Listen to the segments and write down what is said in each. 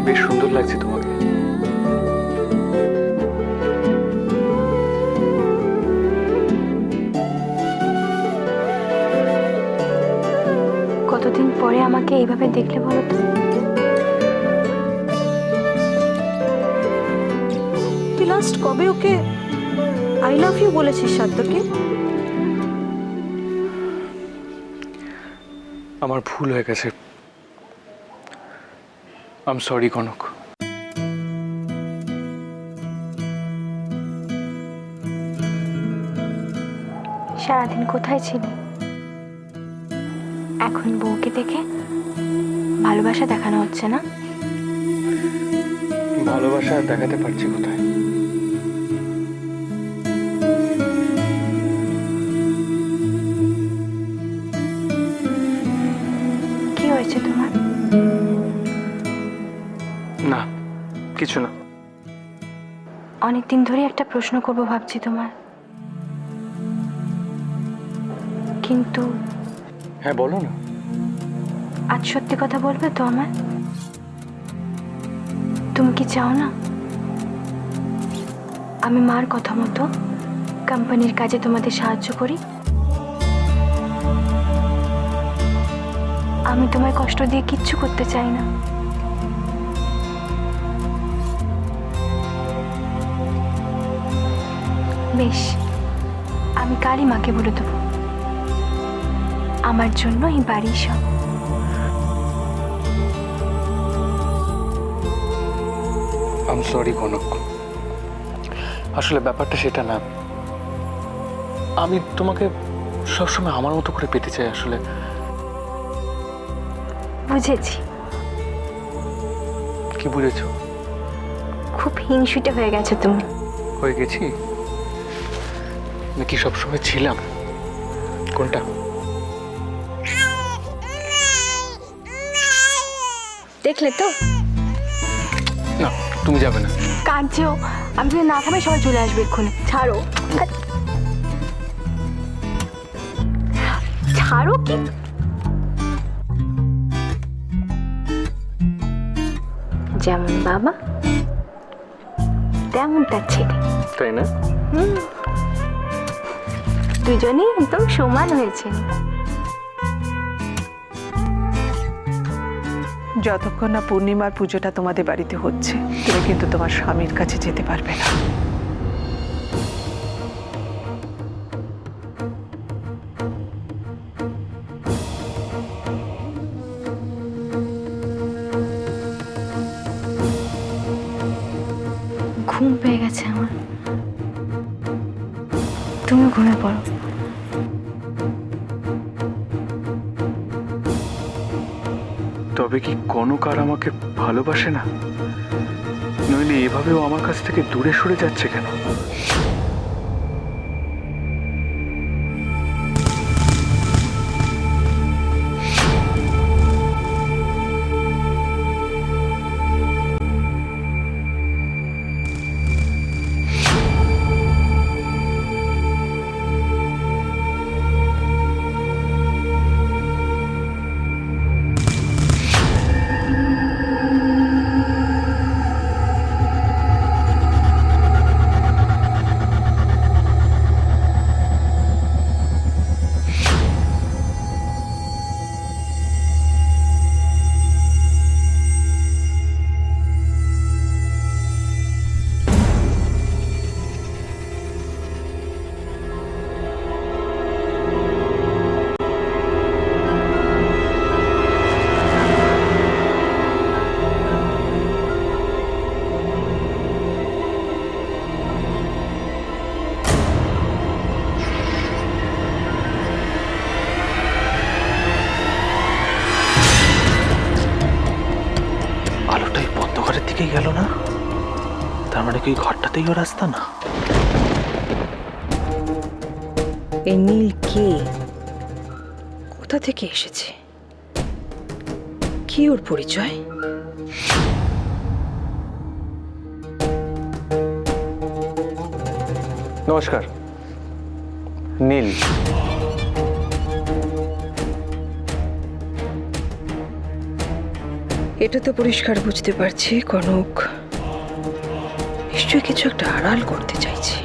বেশ সুন্দর লাগছে তোমাকে। কতদিন পরে আমাকে এইভাবে দেখলে বলো তো? তুই লাস্ট কবে ওকে আই লাভ ইউ বলেছিস সার্থককে? আমার ভুল হয়ে গেছে। I am sorry Kanak. সারাদিন কোথায় ছিলে? এখন বউকে দেখে ভালোবাসা দেখানো হচ্ছে না? ভালোবাসা আর দেখাতে পারছি কোথায়? কি হয়েছে তোমার? না, কিছু না। অনেকদিন ধরে একটা প্রশ্ন করব ভাবছি তোমার, কিন্তু হ্যাঁ বলো না। আজ সত্যি কথা বলবে তো আমার? তুমি কি চাও না আমি মার কথা মতো কোম্পানির কাজে তোমাদের সাহায্য করি? আমি তোমায় কষ্ট দিয়ে কিচ্ছু করতে চাই না। বেশ, আমি কালই মাকে বলে দেবো আমার জন্য এই বাড়ি সব। I am sorry Kanak. আসলে ব্যাপারটা সেটা না। আমি তোমাকে সবসময় আমার মতো করে পেতে চাই আসলে। বুঝেছি। কি বুঝেছো? খুব হিংসুটে হয়ে গেছো তুমি। হয়ে গেছি নাকি সবসময় ছিলাম? কোনটা? দেখলে তো? না, তুমি যাবে না। কাঁদছো, আমি যদি না থামে সবাই চলে আসবে এক্ষুনি। ছাড়ো, ছাড়ো। কি যেমন বাবা তেমন তার ছেলে, তাই না? দুজনেই একদম সমান হয়েছে। যতক্ষণ না পূর্ণিমার পুজোটা তোমাদের বাড়িতে হচ্ছে তুমি কিন্তু তোমার স্বামীর কাছে যেতে পারবে না। ঘুম পেয়ে গেছে আমার, তুমি ঘুমিয়ে পড়ো। তবে কি কনক আর আমাকে ভালোবাসে না? নইলে এভাবেও আমার কাছ থেকে দূরে সরে যাচ্ছে কেন? দিকেই গেল না, তার মানে কি ঘরটাতেই ও রাস্তা না? এই নীল কে, কোথা থেকে এসেছে, কি ওর পরিচয়? নমস্কার, নীল। এটা তো পরিষ্কার বুঝতে পারছি কনক নিশ্চয়ই কিছু একটা আড়াল করতে চাইছে,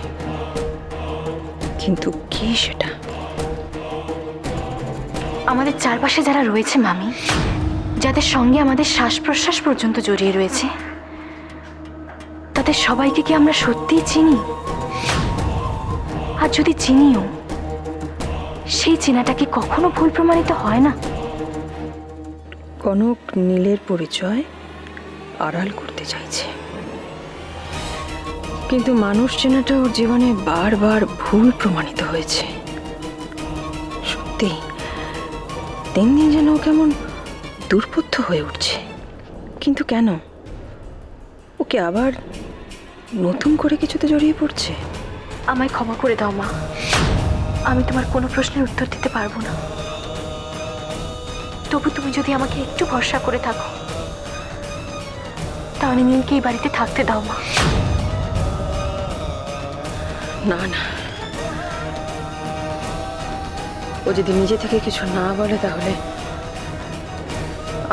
কিন্তু কি সেটা? আমাদের চারপাশে যারা রয়েছে মামি, যাদের সঙ্গে আমাদের শ্বাস প্রশ্বাস পর্যন্ত জড়িয়ে রয়েছে, তাদের সবাইকে কি আমরা সত্যিই চিনি? আর যদি চিনিও, সেই চেনাটা কি কখনো ভুল প্রমাণিত হয় না? কনক নীলের পরিচয় আড়াল করতে চাইছে, কিন্তু মানুষ চেনাটা ওর জীবনে বারবার ভুল প্রমাণিত হয়েছে। সত্যি দিন দিন যেন ও কেমন দুর্বোধ্য হয়ে উঠছে। কিন্তু কেন? ওকে আবার নতুন করে কিছুতে জড়িয়ে পড়ছে। আমায় ক্ষমা করে দাও মা, আমি তোমার কোনো প্রশ্নের উত্তর দিতে পারবো না। তবু তুমি যদি আমাকে একটু ভরসা করে থাকো, তাহলে নীলকে এই বাড়িতে থাকতে দাও মা। না না, ও যদি নিজে থেকে কিছু না বলে তাহলে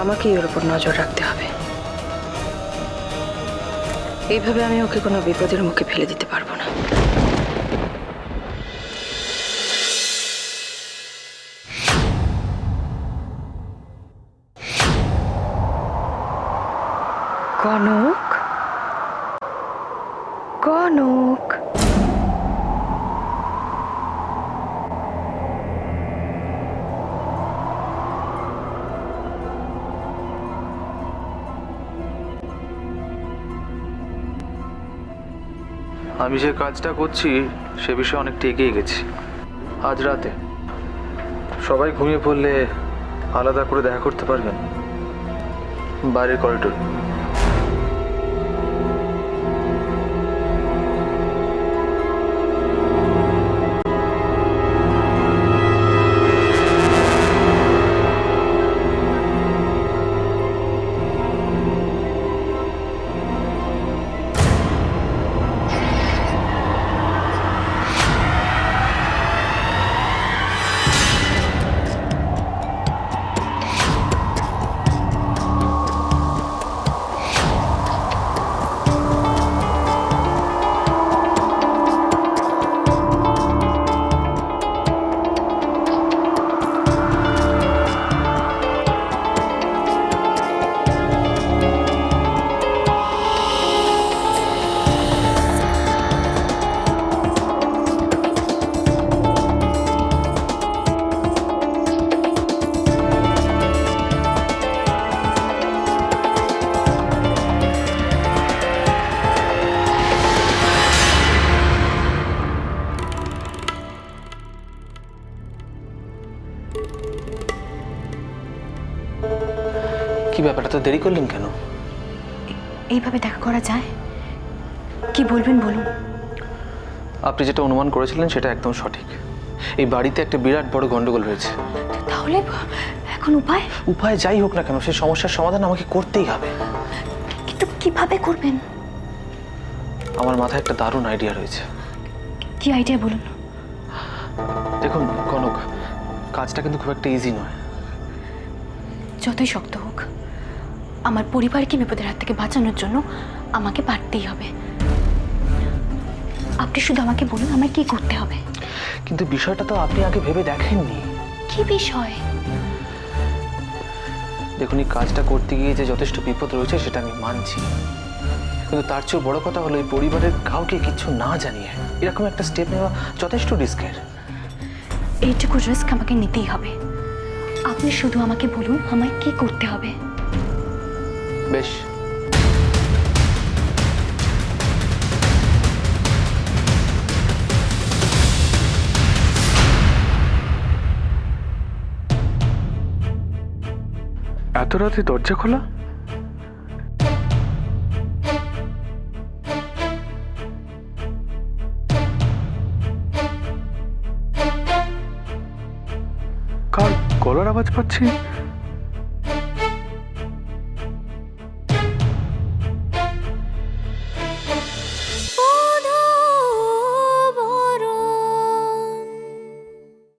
আমাকেই ওর উপর নজর রাখতে হবে। এইভাবে আমি ওকে কোনো বিপদের মুখে ফেলে দিতে পারবো না। কনক, কনক, আমি যে কাজটা করছি সে বিষয়ে অনেকটা এগিয়ে গেছি। আজ রাতে সবাই ঘুমিয়ে পড়লে আলাদা করে দেখা করতে পারবেন বাইরের করিডোর। কি ব্যাপারটা, তো দেরি করলেন কেন? এইভাবে দেখা করা যায়? কি বলবেন বলুন। আপনি যেটা অনুমান করেছিলেন সেটা একদম সঠিক। এই বাড়িতে একটা বিরাট বড় গন্ডগোল হয়েছে। তাহলে এখন উপায়? উপায় যাই হোক না কেন, সেই সমস্যার সমাধান আমাকে করতেই হবে। কিন্তু কিভাবে করবেন? আমার মাথায় একটা দারুণ আইডিয়া রয়েছে। কি আইডিয়া বলুন। দেখুন কনক, কাজটা কিন্তু খুব একটা ইজি নয়। যতই শক্ত হোক, আমার পরিবারকে বিপদের হাত থেকে বাঁচানোর জন্য আমাকে পারতেই হবে। আপনি শুধু আমাকে বলুন আমায় কি করতে হবে। কিন্তু বিষয়টা তো আপনি আগে ভেবে দেখেননি। কি বিষয়? দেখুন, এই কাজটা করতে গিয়ে যে যথেষ্ট বিপদ রয়েছে সেটা আমি মানছি, কিন্তু তার চেয়েও বড় কথা হলো এই পরিবারের কাউকে কিছু না জানিয়ে এরকম একটা স্টেপ নেওয়া যথেষ্ট রিস্কের। এইটুকু রিস্ক আমাকে নিতেই হবে। আপনি শুধু আমাকে বলুন আমায় কি করতে হবে। বেশ, এত রাতে দরজা খোলা? কার গলার আওয়াজ পাচ্ছি?